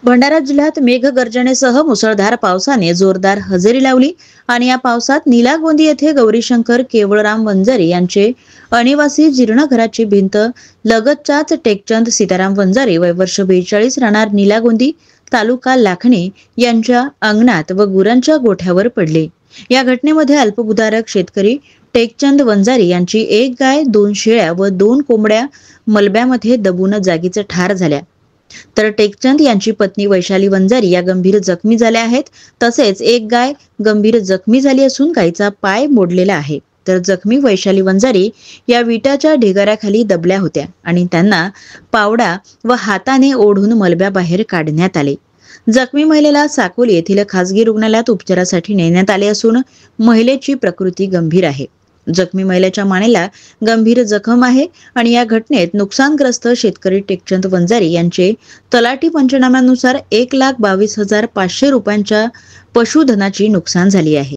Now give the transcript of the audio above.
भंडारा जिल्ह्यात मेघगर्जनेसह मुसळधार पावसाने जोरदार हजेरी लावली आणि या पावसात निलागोंदी येथे गौरीशंकर केवळराम वंजारी यांचे अनिवासी जीर्ण घराची भिंत लगतच्याच टेकचंद सीताराम वंजारी वय वर्ष 42 राहणार निलागोंदी तालुका लाखणी यांच्या अंगणात व गुरांच्या गोठ्यावर पडले। या घटनेमध्ये अल्पभूधारक शेतकरी टेकचंद वंजारी यांची एक गाय, 2 शेळ्या व 2 कोंबड्या मलब्यामध्ये दबून जागीच ठार झाल्या। तर टेकचंद यांची पत्नी वैशाली वंजारी या गंभीर जखमी झाल्या आहेत। तसेच एक गाय गंभीर जखमी झाली असून गायीचा पाय मोडलेला आहे। तर जखमी वैशाली वंजारी या विटाच्या ढिगाऱ्याखाली दबल्या होत्या आणि त्यांना पावडा व हाताने ओढून मलब्याबाहेर काढण्यात आले। जखमी महिलेला साकोली येथील खासगी रुग्णालयात उपचारासाठी नेण्यात आले असून महिलेची प्रकृती गंभीर आहे। जखमी महिलेच्या मानेला गंभीर जखम आहे आणि या घटनेत नुकसानग्रस्त शेतकरी टेकचंद वंजारी यांचे तलाठी पंचनाम्यानुसार 1,22,500 रुपयांच्या पशुधनाची नुकसान झाली आहे।